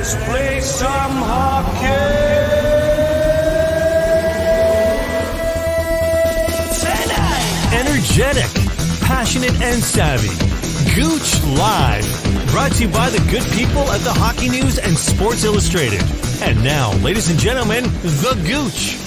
Let's play some hockey tonight. Energetic, passionate, and savvy. Gouche Live. Brought to you by the good people at the Hockey News and Sports Illustrated. And now, ladies and gentlemen, the Gouche.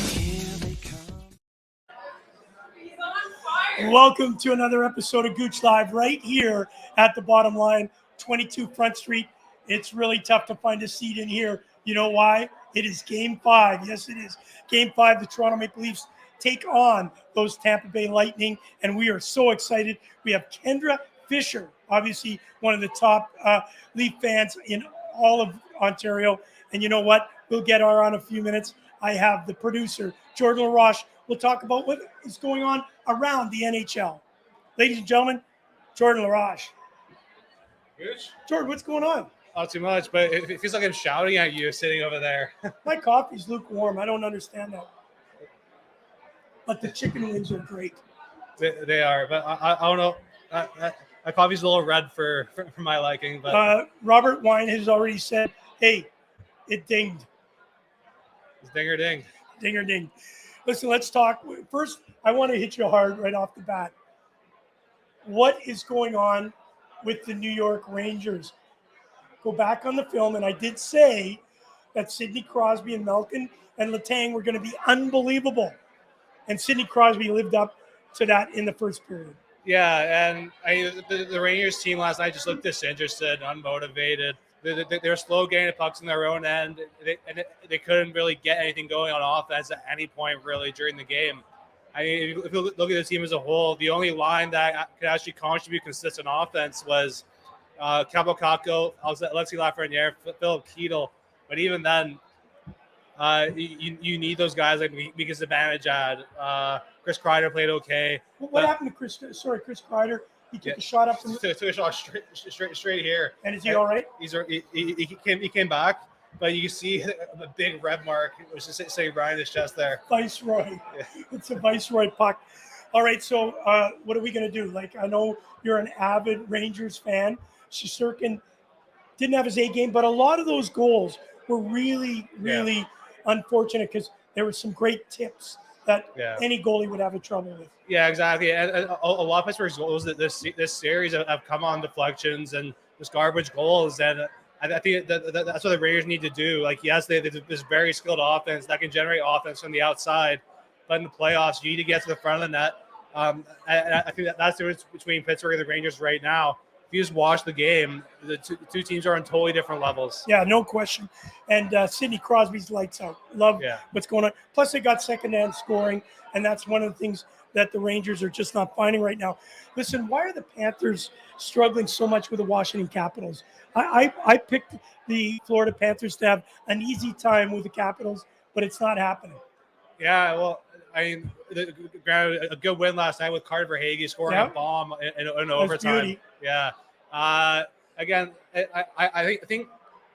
Welcome to another episode of Gouche Live right here at the Bottom Line, 22 Front Street. It's really tough to find a seat in here. You know why? It is Game 5. Yes, it is. Game 5, the Toronto Maple Leafs take on those Tampa Bay Lightning, and we are so excited. We have Kendra Fisher, obviously one of the top Leaf fans in all of Ontario. And you know what? We'll get her on in a few minutes. I have the producer, Jordan Laroche. We'll talk about what is going on around the NHL. Ladies and gentlemen, Jordan Laroche. Jordan, what's going on? Not too much, but it feels like I'm shouting at you sitting over there. My coffee's lukewarm. I don't understand that. But the chicken wings are great. They are, but I don't know. My coffee's a little red for my liking. But Robert Wine has already said, hey, it dinged. It's ding or ding. Ding or ding. Listen, let's talk. First, I want to hit you hard right off the bat. What is going on with the New York Rangers? Go back on the film, and I did say that Sidney Crosby and Malkin and Letang were going to be unbelievable. And Sidney Crosby lived up to that in the first period. Yeah, and the Rangers team last night just looked disinterested, unmotivated. They were slow getting the pucks in their own end. They couldn't really get anything going on offense at any point, really, during the game. I mean, if you look at the team as a whole, the only line that could actually contribute consistent offense was Campbell, Alexis Lafreniere, Philip Keedle. But even then, you need those guys like Mika Zibanejad. Chris Kreider played okay. What happened to Chris? Sorry, Chris Kreider. He took a shot up from took a shot straight here. And is he all right? He came back, but you see the big red mark. It was just saying right in his chest there. Viceroy. Yeah. It's a Viceroy puck. All right, so what are we going to do? Like, I know you're an avid Rangers fan. Shesterkin didn't have his A game, but a lot of those goals were really unfortunate because there were some great tips that any goalie would have a trouble with. Yeah, exactly. And a lot of Pittsburgh's goals that this series have come on deflections and just garbage goals. And I think that's what the Rangers need to do. Like, yes, they have this very skilled offense that can generate offense from the outside, but in the playoffs, you need to get to the front of the net. I think that's the difference between Pittsburgh and the Rangers right now. If you just watch the game, the two teams are on totally different levels. Yeah, no question. And Sidney Crosby's lights out. Love what's going on. Plus, they got second-hand scoring, and that's one of the things that the Rangers are just not finding right now. Listen, why are the Panthers struggling so much with the Washington Capitals? I picked the Florida Panthers to have an easy time with the Capitals, but it's not happening. Yeah, well, I mean, a good win last night with Carter Verhaeghe scoring a bomb in overtime. Beauty. Yeah. Again, I think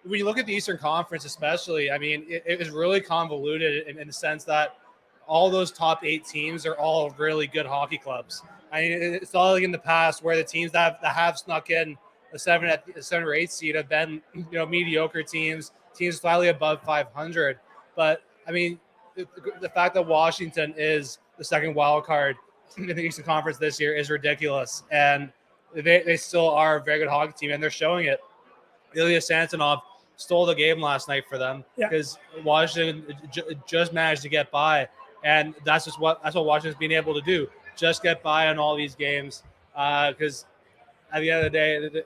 when you look at the Eastern Conference especially, I mean, it is really convoluted in the sense that all those top 8 teams are all really good hockey clubs. I mean, it's not like in the past where the teams that have snuck in a 7 or 8 seed have been, mediocre teams slightly above 500. But, I mean, the fact that Washington is the second wild card in the Eastern Conference this year is ridiculous. And they still are a very good hockey team, and they're showing it. Ilya Samsonov stole the game last night for them because Washington just managed to get by, and that's what Washington's being able to do, just get by on all these games. Because at the end of the day,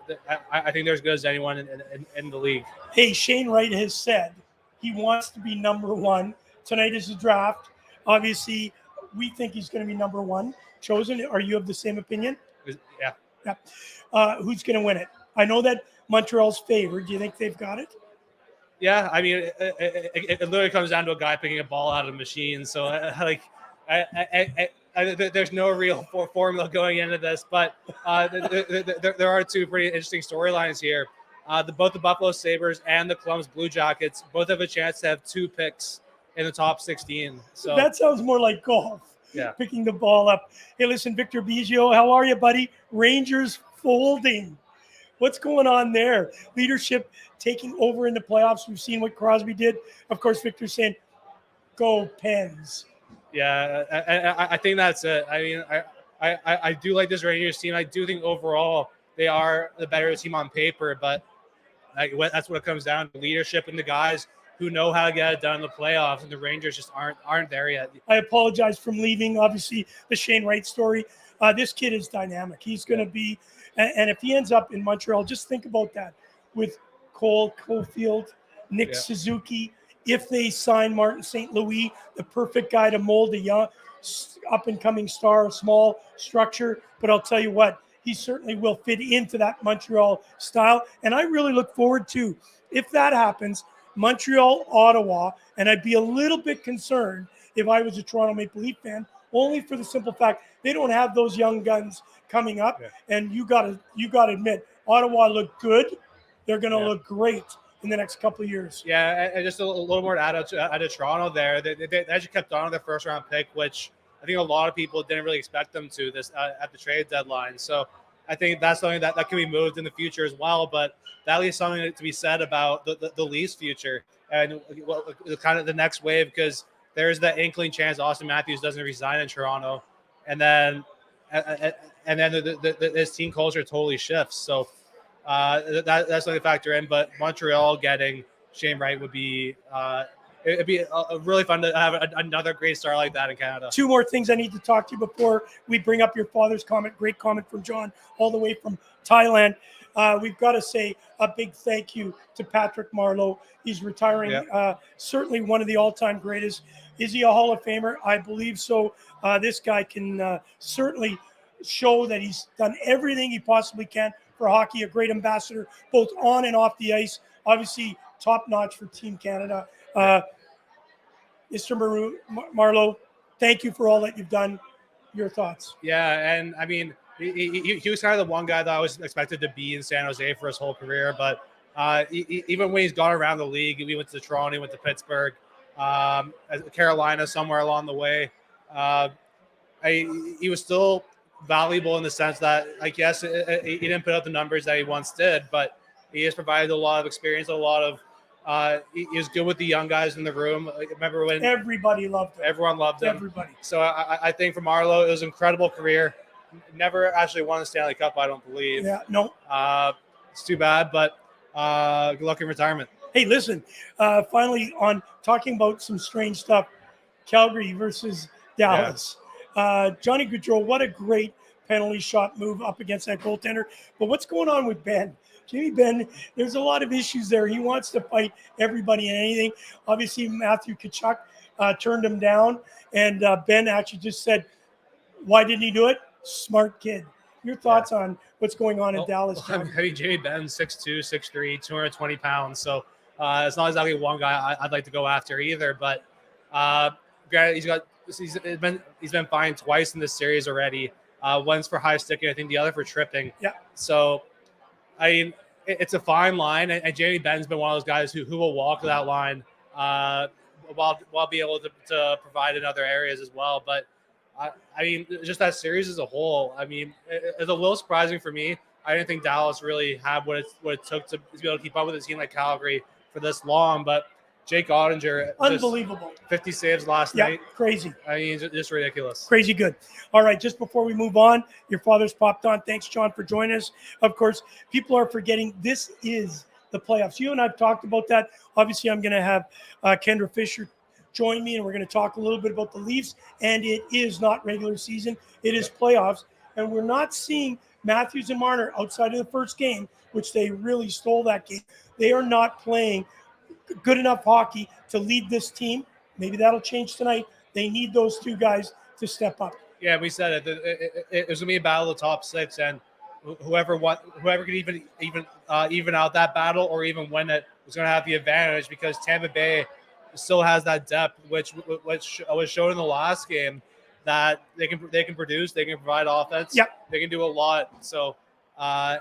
I think they're as good as anyone in the league. Hey, Shane Wright has said he wants to be number 1. Tonight is the draft. Obviously, we think he's going to be number 1 chosen. Are you of the same opinion? Yeah. Who's going to win it? I know that Montreal's favored. Do you think they've got it? Yeah, I mean, it literally comes down to a guy picking a ball out of a machine. So, there's no real formula going into this. But there are 2 pretty interesting storylines here. Both the Buffalo Sabres and the Columbus Blue Jackets both have a chance to have 2 picks in the top 16. So that sounds more like golf. Yeah. Picking the ball up. Hey, listen, Victor Biggio, how are you, buddy? Rangers folding. What's going on there? Leadership taking over in the playoffs. We've seen what Crosby did. Of course, Victor's saying, go Pens. Yeah, I think that's it. I mean, I do like this Rangers team. I do think overall they are the better team on paper, but that's what it comes down to: leadership and the guys who know how to get it done in the playoffs. And the Rangers just aren't there yet. I apologize for leaving. Obviously, the Shane Wright story. This kid is dynamic. He's going to be, and if he ends up in Montreal, just think about that with Cole Caulfield, Nick Suzuki. If they sign Martin St. Louis, the perfect guy to mold a young, up-and-coming star, small structure. But I'll tell you what, he certainly will fit into that Montreal style. And I really look forward to, if that happens, Montreal, Ottawa, and I'd be a little bit concerned if I was a Toronto Maple Leaf fan, only for the simple fact they don't have those young guns coming up. Yeah. And you got to admit, Ottawa looked good. They're going to look great in the next couple of years. Yeah, and just a little more to add to Toronto there. They actually kept on their first-round pick, which I think a lot of people didn't really expect them to this at the trade deadline. So I think that's something that can be moved in the future as well. But that leaves something to be said about the Leafs' future and kind of the next wave, because there's that inkling chance Austin Matthews doesn't resign in Toronto, and then this team culture totally shifts. So that's something to factor in. But Montreal getting Shane Wright would be it'd be really fun to have another great star like that in Canada. Two more things I need to talk to you before we bring up your father's comment. Great comment from John, all the way from Thailand. We've got to say a big thank you to Patrick Marleau. He's retiring, certainly one of the all-time greatest. Is he a Hall of Famer? I believe so. This guy can certainly show that he's done everything he possibly can for hockey, a great ambassador, both on and off the ice. Obviously, top-notch for Team Canada. Mr. Marleau, thank you for all that you've done. Your thoughts? Yeah, and I mean, he was kind of the one guy that I was expected to be in San Jose for his whole career. But even when he's gone around the league, he went to Toronto, he went to Pittsburgh, Carolina, somewhere along the way. He was still valuable in the sense that, like, yes, he didn't put up the numbers that he once did, but he has provided a lot of experience, a lot of he was good with the young guys in the room. Remember when everybody loved him? Everyone loved him. Everybody. So I think for Marleau, it was an incredible career. Never actually won a Stanley Cup, I don't believe. Yeah, no. It's too bad, but good luck in retirement. Hey, listen, finally on talking about some strange stuff, Calgary versus Dallas. Yeah. Johnny Gaudreau, what a great penalty shot move up against that goaltender. But what's going on with Ben? Jimmy Benn, there's a lot of issues there. He wants to fight everybody and anything. Obviously, Matthew Tkachuk turned him down, and Ben actually just said, why didn't he do it? Smart kid. Your thoughts on what's going on in Dallas? I mean, Jimmy Benn, 6'2", 6'3", 220 pounds. So it's not exactly one guy I'd like to go after either. But he's been fined twice in this series already. One's for high sticking, I think the other for tripping. Yeah. So I mean, it's a fine line, and Jamie Benn's been one of those guys who will walk that line while being able to provide in other areas as well. But I mean, just that series as a whole, I mean, it's a little surprising for me. I didn't think Dallas really had what it took to be able to keep up with a team like Calgary for this long. But Jake Ottinger, unbelievable, 50 saves last night. Crazy. I mean, just ridiculous. Crazy good. All right, just before we move on, your father's popped on. Thanks, John, for joining us. Of course, people are forgetting this is the playoffs. You and I have talked about that. Obviously, I'm going to have Kendra Fisher join me, and we're going to talk a little bit about the Leafs. And it is not regular season. It is playoffs. And we're not seeing Matthews and Marner outside of the first game, which they really stole that game. They are not playing good enough hockey to lead this team. Maybe that'll change tonight. They need those two guys to step up. Yeah, we said it was going to be a battle of the top six, and whoever could even out that battle or even win it was going to have the advantage, because Tampa Bay still has that depth, which was shown in the last game, that they can produce, they can provide offense, yep. They can do a lot. So I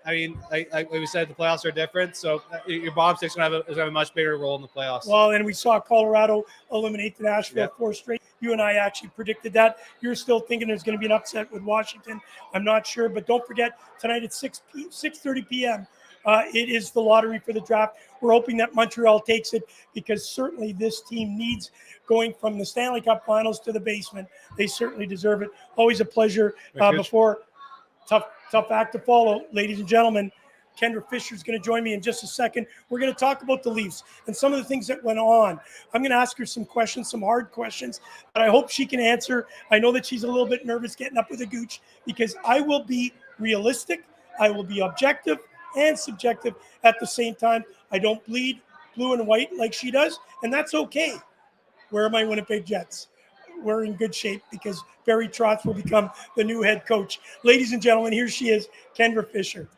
I mean, like we said, the playoffs are different, so your bottom six is going to have a much bigger role in the playoffs. Well, and we saw Colorado eliminate the Nashville 4 straight. You and I actually predicted that. You're still thinking there's going to be an upset with Washington. I'm not sure, but don't forget tonight at 6:30 p.m. It is the lottery for the draft. We're hoping that Montreal takes it because certainly this team needs going from the Stanley Cup Finals to the basement. They certainly deserve it. Always a pleasure. Before tough act to follow, ladies and gentlemen. Kendra Fisher is going to join me in just a second. We're going to talk about the Leafs and some of the things that went on. I'm going to ask her some questions, some hard questions, that I hope she can answer. I know that she's a little bit nervous getting up with a Gouche because I will be realistic, I will be objective and subjective at the same time. I don't bleed blue and white like she does, and that's okay. Where are my Winnipeg Jets? We're in good shape because Barry Trotz will become the new head coach. Ladies and gentlemen, here she is, Kendra Fisher.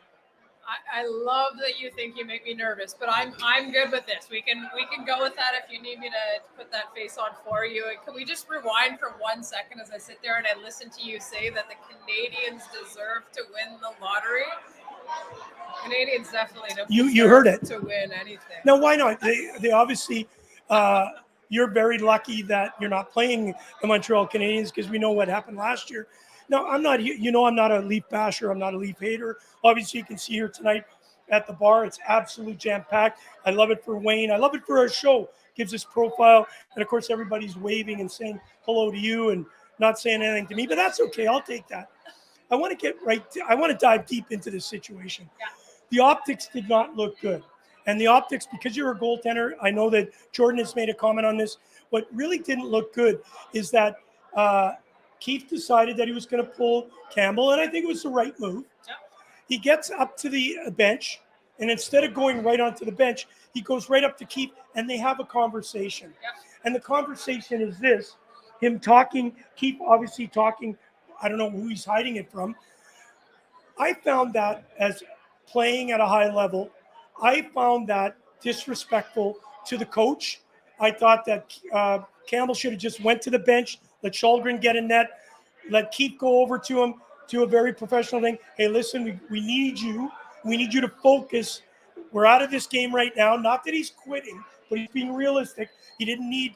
I love that you think you make me nervous, but I'm good with this. We can go with that if you need me to put that face on for you. Can we just rewind for 1 second as I sit there and I listen to you say that the Canadians deserve to win the lottery? Canadians definitely don't you heard it to win anything. No, why not? They obviously. You're very lucky that you're not playing the Montreal Canadiens because we know what happened last year. No, I'm not. I'm not a Leaf basher. I'm not a Leaf hater. Obviously, you can see here tonight at the bar. It's absolutely jam-packed. I love it for Wayne. I love it for our show. Gives us profile. And, of course, everybody's waving and saying hello to you and not saying anything to me. But that's okay. I'll take that. I want to dive deep into this situation. Yeah. The optics did not look good. And the optics, because you're a goaltender, I know that Jordan has made a comment on this. What really didn't look good is that Keith decided that he was going to pull Campbell, and I think it was the right move. Yeah. He gets up to the bench, and instead of going right onto the bench, he goes right up to Keith, and they have a conversation. Yeah. And the conversation is this, him talking, Keith obviously talking, I don't know who he's hiding it from. I found that as playing at a high level, I found that disrespectful to the coach. I thought that Campbell should have just went to the bench, let Shalgren get in net, let Keith go over to him, to a very professional thing. Hey, listen, we need you. We need you to focus. We're out of this game right now. Not that he's quitting, but he's being realistic. He didn't need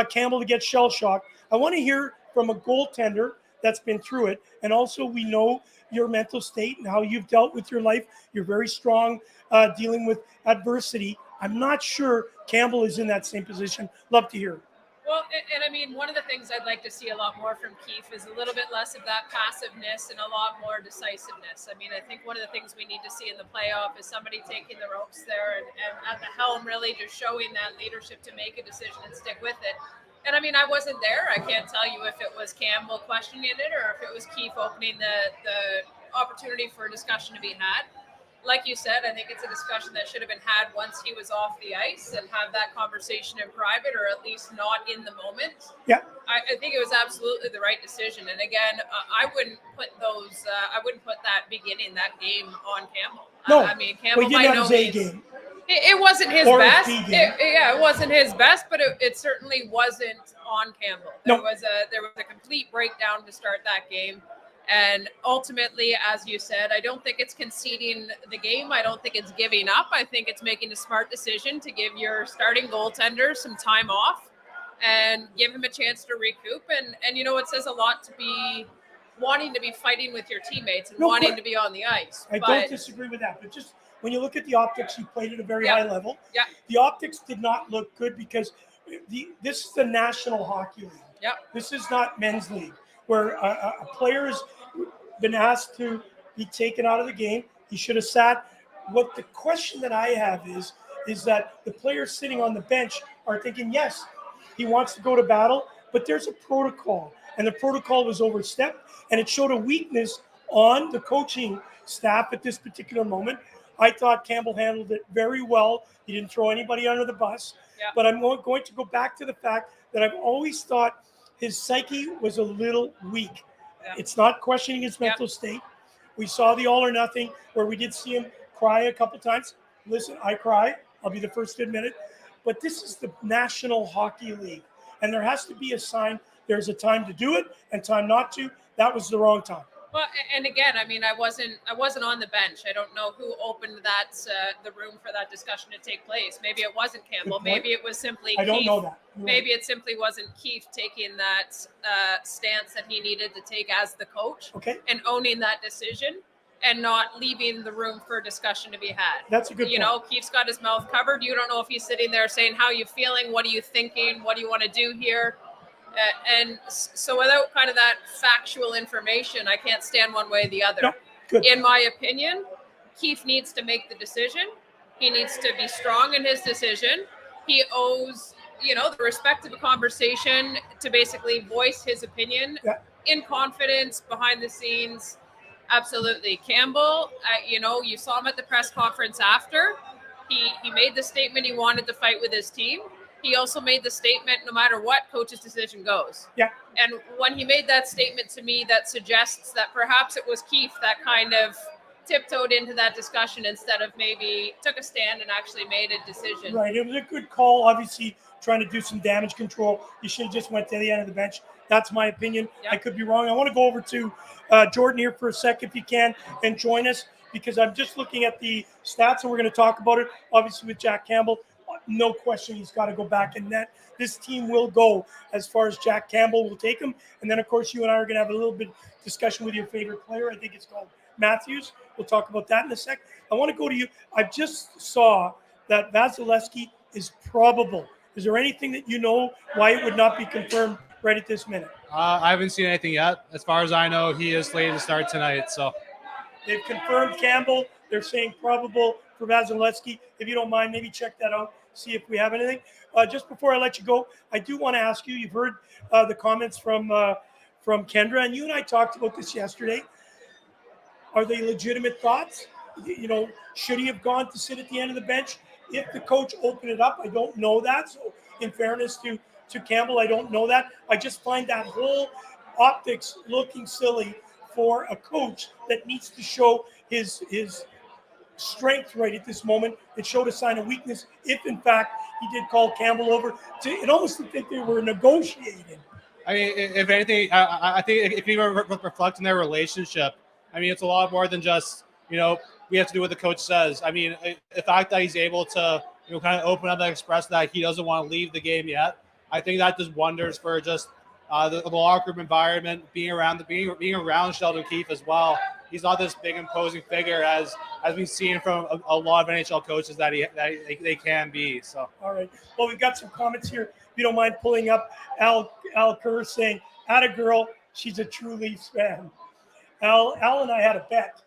Campbell to get shell-shocked. I want to hear from a goaltender that's been through it. And also we know your mental state and how you've dealt with your life. You're very strong dealing with adversity. I'm not sure Campbell is in that same position. Love to hear. Well, and I mean, one of the things I'd like to see a lot more from Keith is a little bit less of that passiveness and a lot more decisiveness. I mean, I think one of the things we need to see in the playoff is somebody taking the ropes there and at the helm really just showing that leadership to make a decision and stick with it. And I mean, I wasn't there. I can't tell you if it was Campbell questioning it or if it was Keith opening the opportunity for a discussion to be had. Like you said, I think it's a discussion that should have been had once he was off the ice and have that conversation in private or at least not in the moment. Yeah. I think it was absolutely the right decision. And again, I wouldn't put that beginning, that game on Campbell. No, I mean, Campbell might no his A means. game. It wasn't his Or best. his B game. It wasn't his best, but it certainly wasn't on Campbell. There No. was a complete breakdown to start that game. And ultimately, as you said, I don't think it's conceding the game. I don't think it's giving up. I think it's making a smart decision to give your starting goaltender some time off and give him a chance to recoup. And you know, it says a lot to be wanting to be fighting with your teammates and wanting to be on the ice. I don't disagree with that. But just when you look at the optics, you played at a very high level. Yeah. The optics did not look good because this is the National Hockey League. Yeah. This is not men's league where a player has been asked to be taken out of the game. He should have sat. What the question that I have is that the players sitting on the bench are thinking, yes, he wants to go to battle, but there's a protocol, and the protocol was overstepped, and it showed a weakness on the coaching staff at this particular moment. I thought Campbell handled it very well. He didn't throw anybody under the bus. Yeah. But I'm going to go back to the fact that I've always thought his psyche was a little weak. Yeah. It's not questioning his mental state. We saw the all or nothing where we did see him cry a couple times. Listen, I cry. I'll be the first to admit it. But this is the National Hockey League. And there has to be a sign. There's a time to do it and time not to. That was the wrong time. Well, and again, I mean, I wasn't on the bench. I don't know who opened that the room for that discussion to take place. Maybe it wasn't Campbell. Maybe it was simply I don't Keith. know that. Maybe it simply wasn't Keith taking that stance that he needed to take as the coach, and owning that decision and not leaving the room for discussion to be had. That's a good You point. know, Keith's got his mouth covered. You don't know if he's sitting there saying, "How are you feeling? What are you thinking? What do you want to do here?" And so without kind of that factual information, I can't stand one way or the other. No, good. In my opinion, Keith needs to make the decision. He needs to be strong in his decision. He owes, the respect of a conversation to basically voice his opinion in confidence, behind the scenes. Absolutely. Campbell, you saw him at the press conference after. He made the statement he wanted to fight with his team. He also made the statement, no matter what, coach's decision goes. Yeah. And when he made that statement to me, that suggests that perhaps it was Keith that kind of tiptoed into that discussion instead of maybe took a stand and actually made a decision. Right. It was a good call, obviously, trying to do some damage control. You should have just went to the end of the bench. That's my opinion. Yeah. I could be wrong. I want to go over to Jordan here for a sec, if you can, and join us, because I'm just looking at the stats, and we're going to talk about it, obviously, with Jack Campbell. No question, he's got to go back in net. This team will go as far as Jack Campbell will take him. And then, of course, you and I are going to have a little bit discussion with your favorite player. I think it's called Matthews. We'll talk about that in a sec. I want to go to you. I just saw that Vasilevsky is probable. Is there anything that you know why it would not be confirmed right at this minute? I haven't seen anything yet. As far as I know, he is slated to start tonight. So they've confirmed Campbell. They're saying probable for Vasilevsky. If you don't mind, maybe check that out, see if we have anything. Just before I let you go, I do want to ask you, you've heard the comments from Kendra, and you and I talked about this yesterday. Are they legitimate thoughts? Should he have gone to sit at the end of the bench? If the coach opened it up, I don't know that. So in fairness to Campbell, I don't know that. I just find that whole optics looking silly for a coach that needs to show his strength right at this moment. It showed a sign of weakness. If in fact he did call Campbell over, it almost looked like they were negotiating. I mean, if anything, I think if you reflect on their relationship, I mean, it's a lot more than just, we have to do what the coach says. I mean, the fact that he's able to, kind of open up and express that he doesn't want to leave the game yet, I think that does wonders for just the locker room environment, being around Sheldon Keefe as well. He's not this big imposing figure as we've seen from a lot of NHL coaches that they can be. So all right. Well, we've got some comments here. If you don't mind pulling up, Al Kerr saying, "Atta girl, she's a true Leafs fan." Al and I had a bet,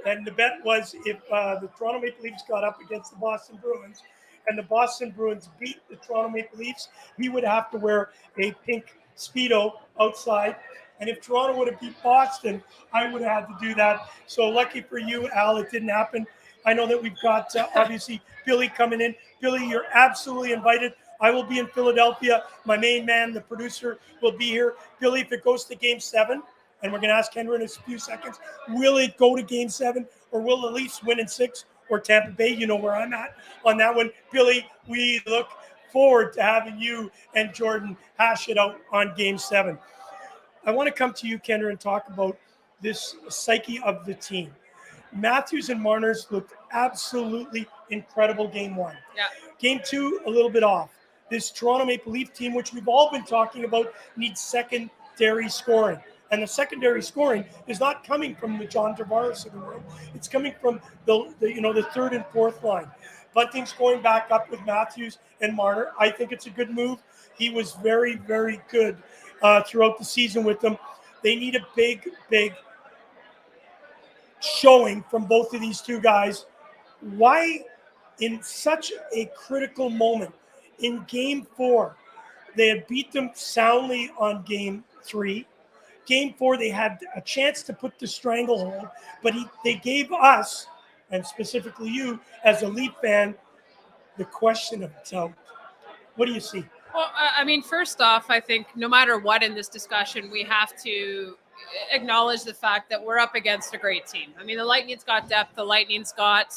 and the bet was if the Toronto Maple Leafs got up against the Boston Bruins, and the Boston Bruins beat the Toronto Maple Leafs, he would have to wear a pink Speedo outside. And if Toronto would have beat Boston, I would have had to do that. So lucky for you, Al, it didn't happen. I know that we've got, obviously, Billy coming in. Billy, you're absolutely invited. I will be in Philadelphia. My main man, the producer, will be here. Billy, if it goes to Game 7, and we're going to ask Kendra in a few seconds, will it go to Game 7, or will the Leafs win in 6, or Tampa Bay? You know where I'm at on that one. Billy, we look forward to having you and Jordan hash it out on Game 7. I want to come to you, Kendra, and talk about this psyche of the team. Matthews and Marner's looked absolutely incredible Game 1. Yeah. Game 2, a little bit off. This Toronto Maple Leaf team, which we've all been talking about, needs secondary scoring. And the secondary scoring is not coming from the John Tavares of the world. It's coming from the third and fourth line. Bunting's going back up with Matthews and Marner. I think it's a good move. He was very, very good throughout the season with them. They need a big, big showing from both of these two guys. Why, in such a critical moment, in Game 4, they had beat them soundly on Game 3. Game 4, they had a chance to put the stranglehold, but they gave us, and specifically you, as a Leaf fan, the question of doubt. What do you see? Well, I mean, first off, I think no matter what in this discussion, we have to acknowledge the fact that we're up against a great team. I mean, the Lightning's got depth. The Lightning's got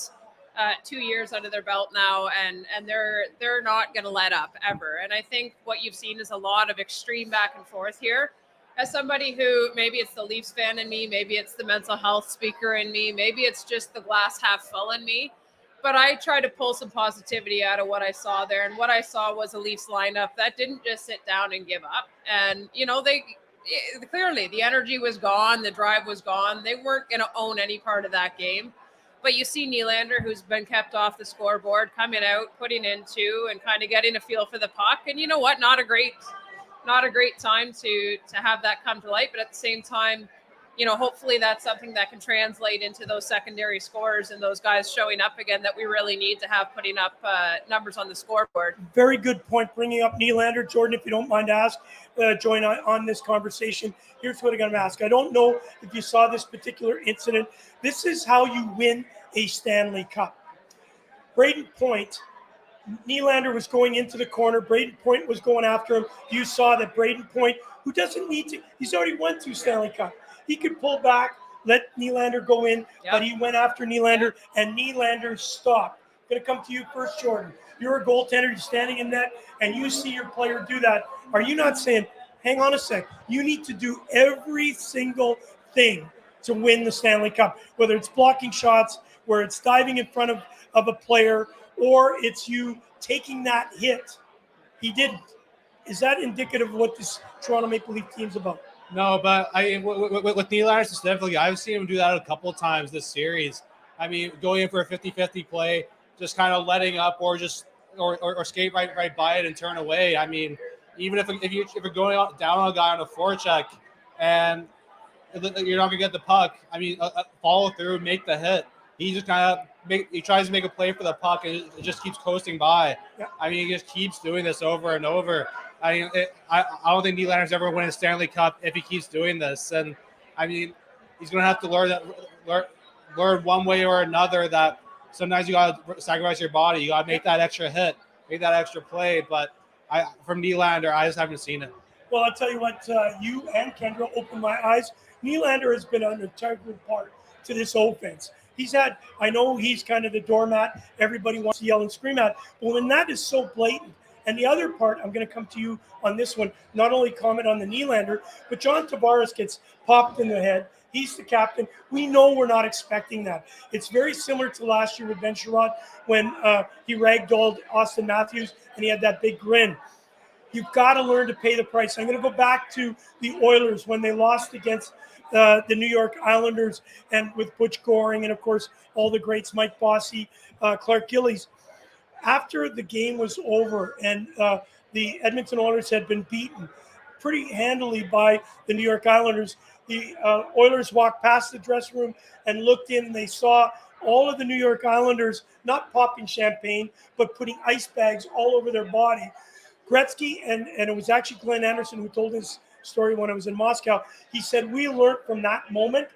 2 years under their belt now, and they're not going to let up ever. And I think what you've seen is a lot of extreme back and forth here. as somebody who, maybe it's the Leafs fan in me, maybe it's the mental health speaker in me, maybe it's just the glass half full in me, but I try to pull some positivity out of what I saw there. And what I saw was a Leafs lineup that didn't just sit down and give up. And, clearly the energy was gone. The drive was gone. They weren't going to own any part of that game. But you see Nylander, who's been kept off the scoreboard, coming out, putting in two, and kind of getting a feel for the puck. And you know what? Not a great time to have that come to light. But at the same time, hopefully that's something that can translate into those secondary scores and those guys showing up again that we really need to have putting up numbers on the scoreboard. Very good point, bringing up Nylander. Jordan, if you don't mind join on this conversation. Here's what I'm going to ask. I don't know if you saw this particular incident. This is how you win a Stanley Cup. Braden Point, Nylander was going into the corner. Braden Point was going after him. You saw that Braden Point, who doesn't need to, he's already won 2 Stanley Cup. He could pull back, let Nylander go in, but he went after Nylander, and Nylander stopped. I'm going to come to you first, Jordan. You're a goaltender. You're standing in net, and you see your player do that. Are you not saying, hang on a sec, you need to do every single thing to win the Stanley Cup, whether it's blocking shots, where it's diving in front of a player, or it's you taking that hit? He didn't. Is that indicative of what this Toronto Maple Leaf team's about? No, but with Nylander specifically, I've seen him do that a couple of times this series. I mean, going in for a 50-50 play, just kind of letting up, or just or skate right by it and turn away. I mean, even if you're going down on a guy on a forecheck and you're not gonna get the puck, I mean, follow through, make the hit. He just kind of he tries to make a play for the puck, and it just keeps coasting by. Yeah. I mean, he just keeps doing this over and over. I mean, I don't think Nylander's ever win a Stanley Cup if he keeps doing this. And I mean, he's going to have to learn one way or another that sometimes you got to sacrifice your body. You got to make that extra hit, make that extra play. But from Nylander, I just haven't seen it. Well, I'll tell you what, you and Kendra opened my eyes. Nylander has been an integral part to this offense. I know he's kind of the doormat everybody wants to yell and scream at, but when that is so blatant. And the other part, I'm going to come to you on this one, not only comment on the Nylander, but John Tavares gets popped in the head. He's the captain. We know we're not expecting that. It's very similar to last year with Ben Sherrod when he ragdolled Austin Matthews and he had that big grin. You've got to learn to pay the price. I'm going to go back to the Oilers when they lost against the New York Islanders, and with Butch Goring and, of course, all the greats, Mike Bossy, Clark Gillies. After the game was over and the Edmonton Oilers had been beaten pretty handily by the New York Islanders, the Oilers walked past the dressing room and looked in, and they saw all of the New York Islanders not popping champagne, but putting ice bags all over their body. Gretzky, and it was actually Glenn Anderson who told his story when I was in Moscow. He said, we learned from that moment,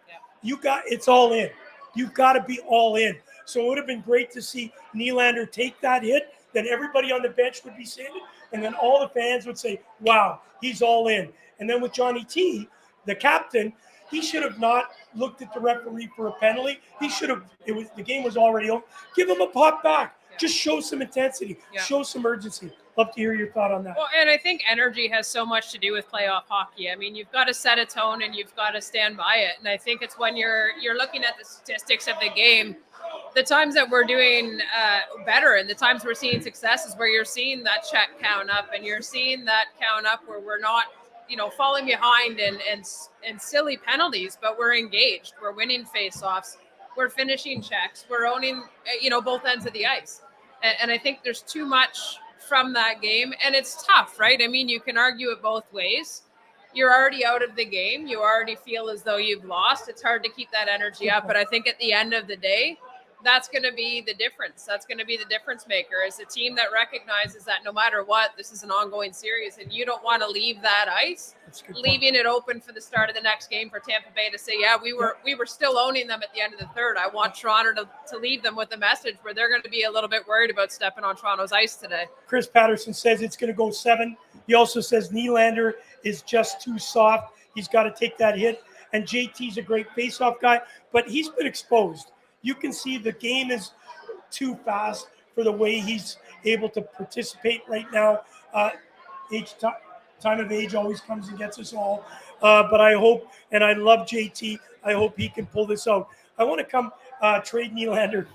it's all in. You've got to be all in. So it would have been great to see Nylander take that hit. Then everybody on the bench would be saying it. And then all the fans would say, wow, he's all in. And then with Johnny T, the captain, he should have not looked at the referee for a penalty. He should have, the game was already over. Give him a pop back. Yeah. Just show some intensity. Yeah. Show some urgency. Love to hear your thought on that. Well, and I think energy has so much to do with playoff hockey. I mean, you've got to set a tone and you've got to stand by it. And I think it's when you're looking at the statistics of the game, the times that we're doing better and the times we're seeing success is where you're seeing that check count up, and you're seeing that count up where we're not, falling behind and silly penalties, but we're engaged. We're winning faceoffs. We're finishing checks. We're owning, both ends of the ice. And I think there's too much from that game, and it's tough, right? I mean, you can argue it both ways. You're already out of the game. You already feel as though you've lost. It's hard to keep that energy up, but I think at the end of the day, that's going to be the difference. That's going to be the difference maker, is a team that recognizes that no matter what, this is an ongoing series, and you don't want to leave that ice, leaving it open for the start of the next game for Tampa Bay to say, yeah, we were still owning them at the end of the third. I want Toronto to leave them with a message where they're going to be a little bit worried about stepping on Toronto's ice today. Chris Patterson says it's going to go 7. He also says Nylander is just too soft. He's got to take that hit. And JT's a great faceoff guy, but he's been exposed. You can see the game is too fast for the way he's able to participate right now. time of age always comes and gets us all. But I hope, and I love JT, I hope he can pull this out. I want to come trade Nylander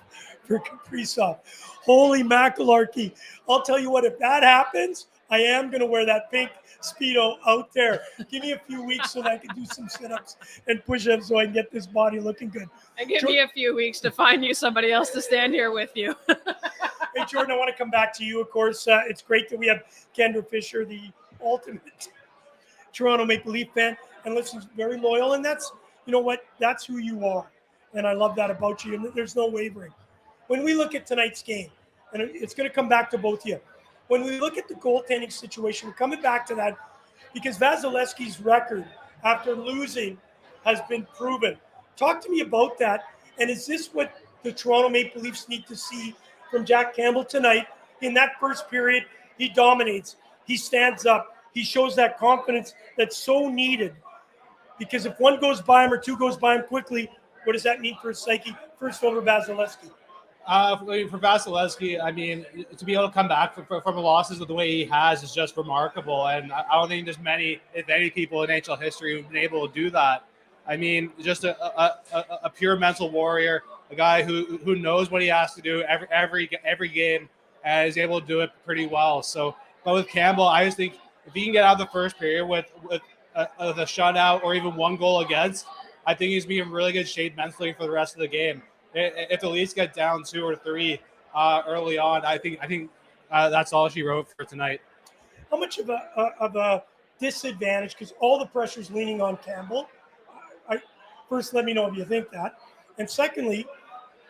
for Kaprizov. Holy macalarchy. I'll tell you what, if that happens, I am going to wear that pink Speedo out there. Give me a few weeks so that I can do some sit-ups and push-ups so I can get this body looking good. And give me a few weeks to find you somebody else to stand here with you. Hey, Jordan, I want to come back to you, of course. It's great that we have Kendra Fisher, the ultimate Toronto Maple Leaf fan, and listen, very loyal. And that's, you know what, that's who you are. And I love that about you. And there's no wavering. When we look at tonight's game, and it's going to come back to both of you, when we look at the goaltending situation, coming back to that, because Vasilevsky's record after losing has been proven. Talk to me about that. And is this what the Toronto Maple Leafs need to see from Jack Campbell tonight? In that first period, he dominates. He stands up. He shows that confidence that's so needed. Because if one goes by him or two goes by him quickly, what does that mean for his psyche? First over Vasilevsky. For Vasilevsky, I mean, to be able to come back from the losses the way he has is just remarkable. And I don't think there's many, if any, people in NHL history who've been able to do that. I mean, just a pure mental warrior, a guy who knows what he has to do every game and is able to do it pretty well. So, but with Campbell, I just think if he can get out of the first period with a shutout or even one goal against, I think he's being in really good shape mentally for the rest of the game. If the Leafs get down 2 or 3 early on, I think that's all she wrote for tonight. How much of a disadvantage, because all the pressure's leaning on Campbell? First, let me know if you think that. And secondly,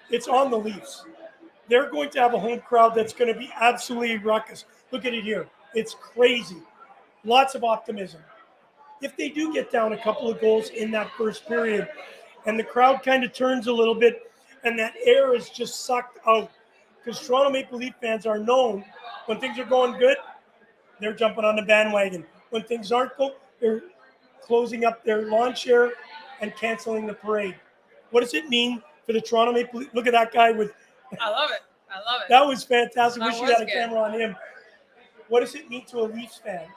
it's on the Leafs. They're going to have a home crowd that's going to be absolutely ruckus. Look at it here. It's crazy. Lots of optimism. If they do get down a couple of goals in that first period and the crowd kind of turns a little bit and that air is just sucked out, because Toronto Maple Leaf fans are known when things are going good, they're jumping on the bandwagon. When things aren't good, they're closing up their lawn chair and canceling the parade. What does it mean for the Toronto Maple Leaf? Look at that guy with... I love it. That was fantastic. That Wish you was had a good. camera on him. What does it mean to a Leafs fan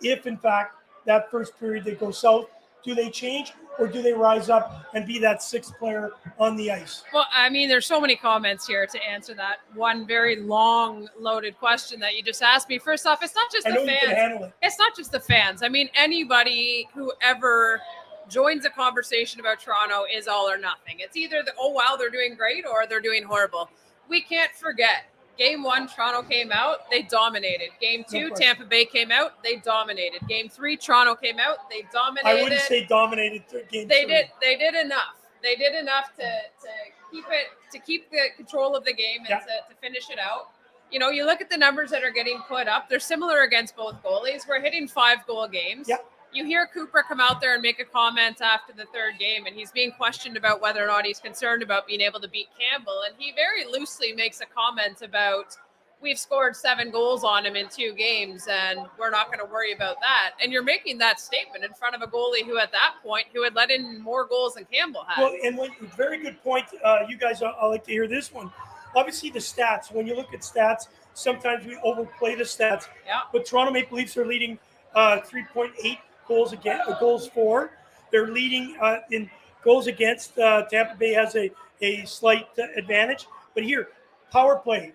if, in fact, that first period they go south? Do they change or do they rise up and be that sixth player on the ice? Well, I mean, there's so many comments here to answer that one very long, loaded question that you just asked me. First off, it's not just I the know you can fans. handle it. It's not just the fans. I mean, anybody who ever joins a conversation about Toronto is all or nothing. It's either oh, wow, they're doing great or they're doing horrible. We can't forget. Game 1, Toronto came out, they dominated. Game 2, Tampa Bay came out, they dominated. Game 3, Toronto came out, they dominated. I wouldn't say dominated game 3. They did enough. They did enough to keep the control of the game and to finish it out. You know, you look at the numbers that are getting put up, they're similar against both goalies. We're hitting 5-goal games. Yep. You hear Cooper come out there and make a comment after the third game, and he's being questioned about whether or not he's concerned about being able to beat Campbell. And he very loosely makes a comment about, we've scored 7 goals on him in 2 games, and we're not going to worry about that. And you're making that statement in front of a goalie who at that point, who had let in more goals than Campbell had. Well, and very good point. You guys, I'll like to hear this one. Obviously, the stats, when you look at stats, sometimes we overplay the stats. Yeah. But Toronto Maple Leafs are leading 3.8 goals for. They're leading in goals against. Tampa Bay has a slight advantage. But here, power play,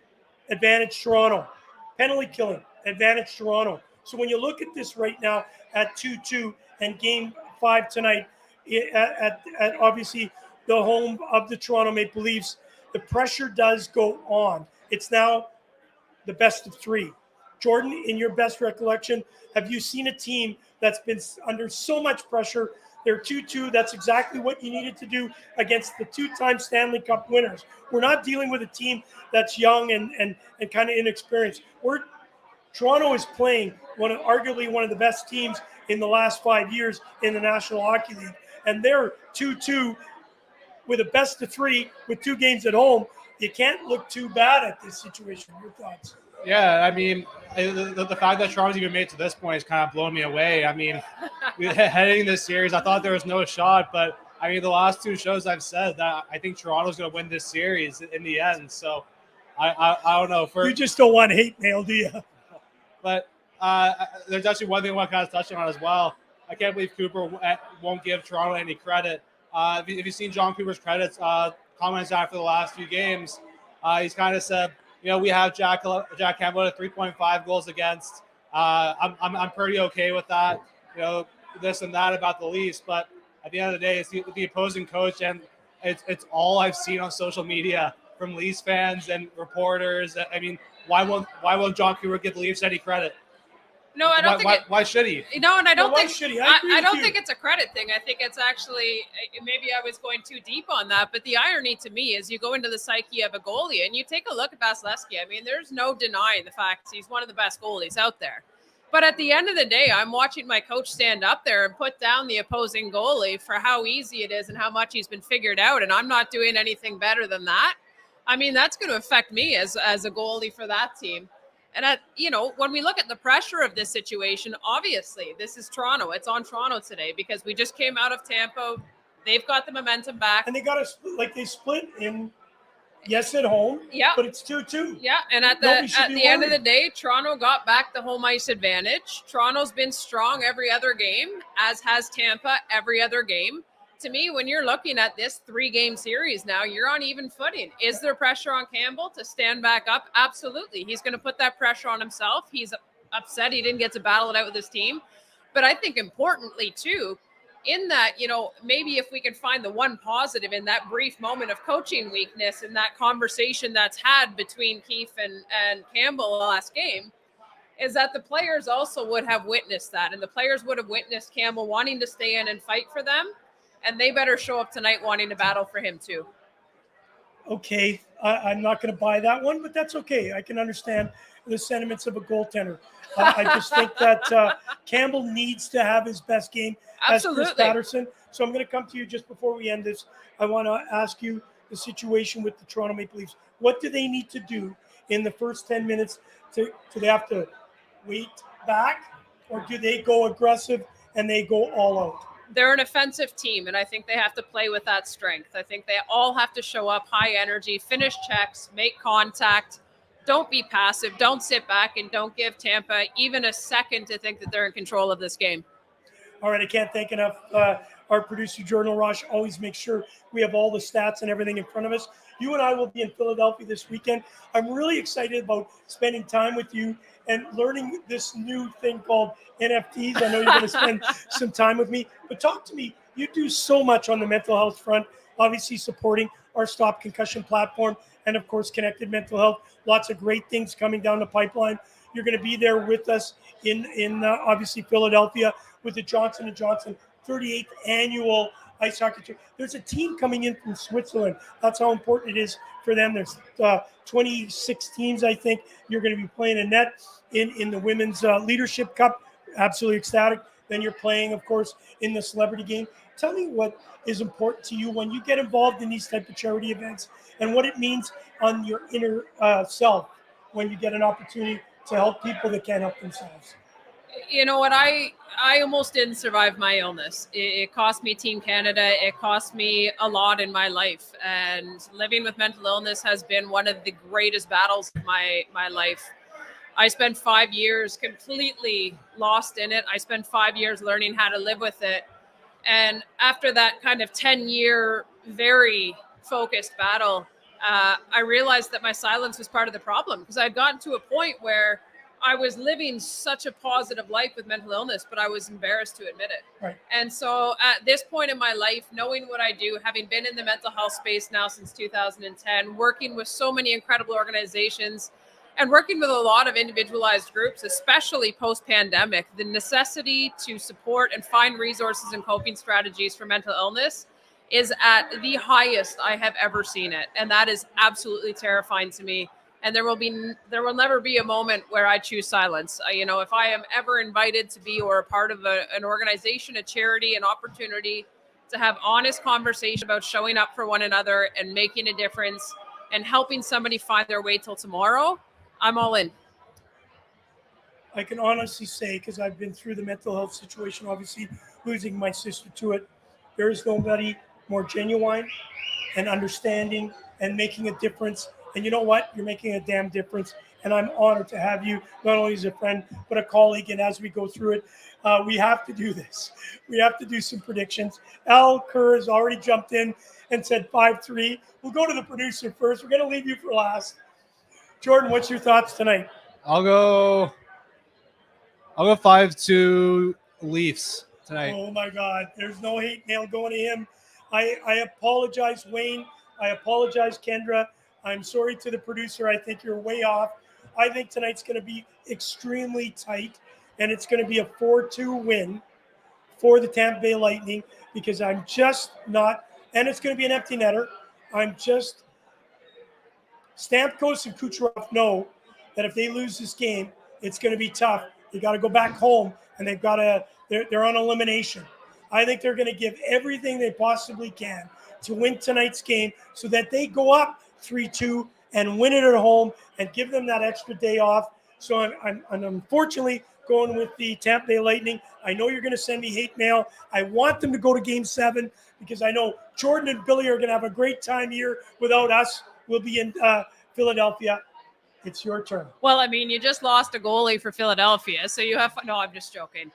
advantage Toronto. Penalty killing, advantage Toronto. So when you look at this right now at 2-2 and game 5 tonight, at obviously the home of the Toronto Maple Leafs, the pressure does go on. It's now the best of 3. Jordan, in your best recollection, have you seen a team that's been under so much pressure? They're 2-2. That's exactly what you needed to do against the 2-time Stanley Cup winners. We're not dealing with a team that's young and kind of inexperienced. Toronto is playing arguably one of the best teams in the last 5 years in the National Hockey League. And they're 2-2 with a best of 3 with 2 games at home. You can't look too bad at this situation. Your thoughts? Yeah, I mean, the fact that Toronto's even made it to this point is kind of blowing me away. I mean, heading this series, I thought there was no shot, but I mean, the last 2 shows I've said that I think Toronto's going to win this series in the end. So I don't know. You just don't want hate mail, do you? But there's actually one thing I want to kind of touch on as well. I can't believe Cooper won't give Toronto any credit. If you've seen John Cooper's comments after the last few games, he's kind of said, we have Jack Campbell at 3.5 goals against. I'm pretty okay with that. This and that about the Leafs, but at the end of the day, it's the opposing coach, and it's all I've seen on social media from Leafs fans and reporters. I mean, why won't John Cooper give the Leafs any credit? No, I don't think. Why should he? No, and I don't think. Should he? I don't think it's a credit thing. I think it's actually, maybe I was going too deep on that, but the irony to me is you go into the psyche of a goalie and you take a look at Vasilevsky. I mean, there's no denying the fact he's one of the best goalies out there. But at the end of the day, I'm watching my coach stand up there and put down the opposing goalie for how easy it is and how much he's been figured out, and I'm not doing anything better than that. I mean, that's going to affect me as a goalie for that team. And, when we look at the pressure of this situation, obviously, this is Toronto. It's on Toronto today because we just came out of Tampa. They've got the momentum back. And they got they split in, yes, at home, but it's 2-2. Yeah, and at the end of the day, Toronto got back the home ice advantage. Toronto's been strong every other game, as has Tampa every other game. To me, when you're looking at this 3-game series now, you're on even footing. Is there pressure on Campbell to stand back up? Absolutely. He's going to put that pressure on himself. He's upset he didn't get to battle it out with his team. But I think importantly, too, in that, maybe if we can find the one positive in that brief moment of coaching weakness and that conversation that's had between Keefe and Campbell last game, is that the players also would have witnessed that. And the players would have witnessed Campbell wanting to stay in and fight for them. And they better show up tonight wanting to battle for him too. Okay, I'm not going to buy that one, but that's okay. I can understand the sentiments of a goaltender. I just think that Campbell needs to have his best game as Chris Patterson. So I'm going to come to you just before we end this. I want to ask you the situation with the Toronto Maple Leafs. What do they need to do in the first 10 minutes? Do they have to wait back, or do they go aggressive and they go all out? They're an offensive team, and I think they have to play with that strength. I think they all have to show up high energy, finish checks, make contact. Don't be passive. Don't sit back, and don't give Tampa even a second to think that they're in control of this game. All right, I can't thank enough our producer, Jordan Laroche, always makes sure we have all the stats and everything in front of us. You and I will be in Philadelphia this weekend. I'm really excited about spending time with you and learning this new thing called NFTs. I know you're going to spend some time with me, but talk to me. You do so much on the mental health front, obviously supporting our Stop Concussion platform and, of course, Connected Mental Health. Lots of great things coming down the pipeline. You're going to be there with us in obviously Philadelphia with the Johnson & Johnson 38th annual ice hockey tour. There's a team coming in from Switzerland. That's how important it is for them. There's 26 teams, I think. You're going to be playing a net in the Women's Leadership Cup. Absolutely ecstatic. Then you're playing, of course, in the celebrity game. Tell me what is important to you when you get involved in these type of charity events and what it means on your inner self when you get an opportunity to help people that can't help themselves. You know what? I almost didn't survive my illness. It cost me Team Canada. It cost me a lot in my life. And living with mental illness has been one of the greatest battles of my life. I spent 5 years completely lost in it. I spent 5 years learning how to live with it. And after that kind of 10-year, very focused battle, I realized that my silence was part of the problem, because I'd gotten to a point where I was living such a positive life with mental illness, but I was embarrassed to admit it. Right. And so at this point in my life, knowing what I do, having been in the mental health space now since 2010, working with so many incredible organizations and working with a lot of individualized groups, especially post-pandemic, the necessity to support and find resources and coping strategies for mental illness is at the highest I have ever seen it. And that is absolutely terrifying to me. And there will never be a moment where I choose silence. If I am ever invited to be or a part of an organization, a charity, an opportunity to have honest conversation about showing up for one another and making a difference and helping somebody find their way till tomorrow, I'm all in. I can honestly say, because I've been through the mental health situation, obviously losing my sister to it, there is nobody more genuine and understanding and making a difference And you know what? You're making a damn difference. And I'm honored to have you, not only as a friend, but a colleague. And as we go through it, we have to do this. We have to do some predictions. Al Kerr has already jumped in and said 5-3. We'll go to the producer first. We're going to leave you for last. Jordan, what's your thoughts tonight? I'll go 5-2 Leafs tonight. Oh, my God. There's no hate mail going to him. I apologize, Wayne. I apologize, Kendra. I'm sorry to the producer. I think you're way off. I think tonight's going to be extremely tight, and it's going to be a 4-2 win for the Tampa Bay Lightning because I'm just not – and it's going to be an empty netter. I'm just – Stamkos and Kucherov know that if they lose this game, it's going to be tough. They got to go back home, and they've got to – they're on elimination. I think they're going to give everything they possibly can to win tonight's game so that they go up 3-2 and win it at home and give them that extra day off. So I'm unfortunately going with the Tampa Bay Lightning. I know you're going to send me hate mail. I want them to go to Game 7 because I know Jordan and Billy are going to have a great time here without us. We'll be in Philadelphia. It's your turn. Well, I mean, you just lost a goalie for Philadelphia, so you have – no, I'm just joking.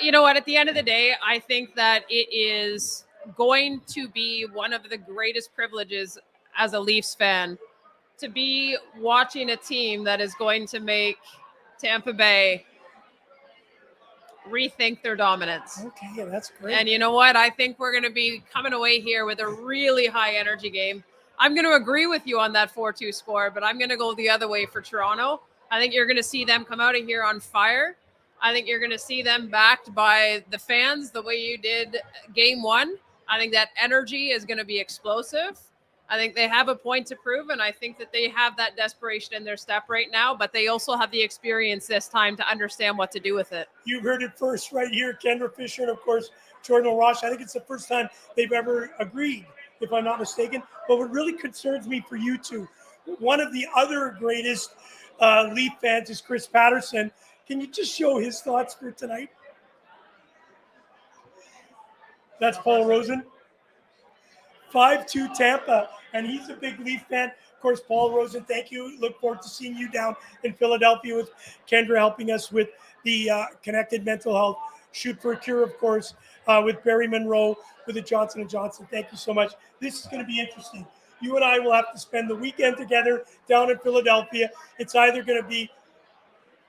You know what? At the end of the day, I think that it is going to be one of the greatest privileges as a Leafs fan to be watching a team that is going to make Tampa Bay rethink their dominance. Okay, that's great. And you know what? I think we're going to be coming away here with a really high energy game. I'm going to agree with you on that 4-2 score, but I'm going to go the other way for Toronto. I think you're going to see them come out of here on fire. I think you're going to see them backed by the fans the way you did Game 1. I think that energy is going to be explosive. I think they have a point to prove, and I think that they have that desperation in their step right now, but they also have the experience this time to understand what to do with it. You heard it first right here, Kendra Fisher, and of course, Jordan Laroche. I think it's the first time they've ever agreed, if I'm not mistaken. But what really concerns me for you two, one of the other greatest Leaf fans is Chris Patterson. Can you just show his thoughts for tonight? That's Paul Rosen. 5-2 Tampa, and he's a big Leaf fan. Of course, Paul Rosen, thank you. Look forward to seeing you down in Philadelphia with Kendra helping us with the Connected Mental Health Shoot for a Cure, of course, with Barry Monroe with the Johnson & Johnson. Thank you so much. This is going to be interesting. You and I will have to spend the weekend together down in Philadelphia. It's either going to be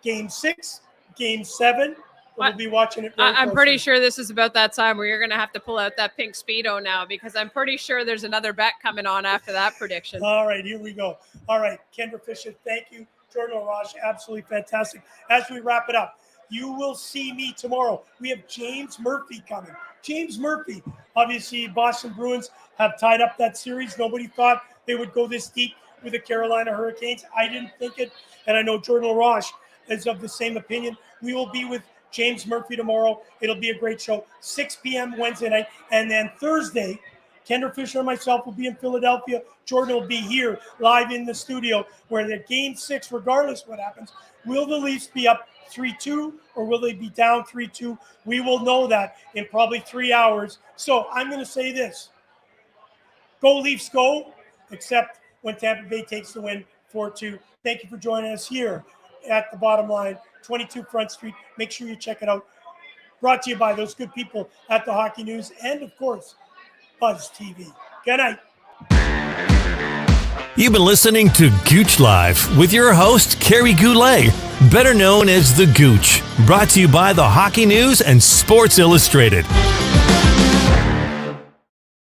Game 6, Game 7. We'll be watching it. I'm pretty sure this is about that time where you're going to have to pull out that pink Speedo now because I'm pretty sure there's another bet coming on after that prediction. All right, here we go. All right, Kendra Fisher, thank you. Jordan Laroche, absolutely fantastic. As we wrap it up, you will see me tomorrow. We have James Murphy coming. James Murphy, obviously Boston Bruins have tied up that series. Nobody thought they would go this deep with the Carolina Hurricanes. I didn't think it, and I know Jordan Laroche is of the same opinion. We will be with James Murphy tomorrow. It'll be a great show. 6 p.m. Wednesday night. And then Thursday, Kendra Fisher and myself will be in Philadelphia. Jordan will be here live in the studio where the Game 6, regardless of what happens, will the Leafs be up 3-2 or will they be down 3-2? We will know that in probably 3 hours. So I'm going to say this. Go Leafs, go, except when Tampa Bay takes the win 4-2. Thank you for joining us here at the Bottom Line. 22 Front Street. Make sure you check it out. Brought to you by those good people at the Hockey News and, of course, Buzz TV. Good night. You've been listening to Gouche Live with your host, Kerry Goulet, better known as The Gouche. Brought to you by the Hockey News and Sports Illustrated.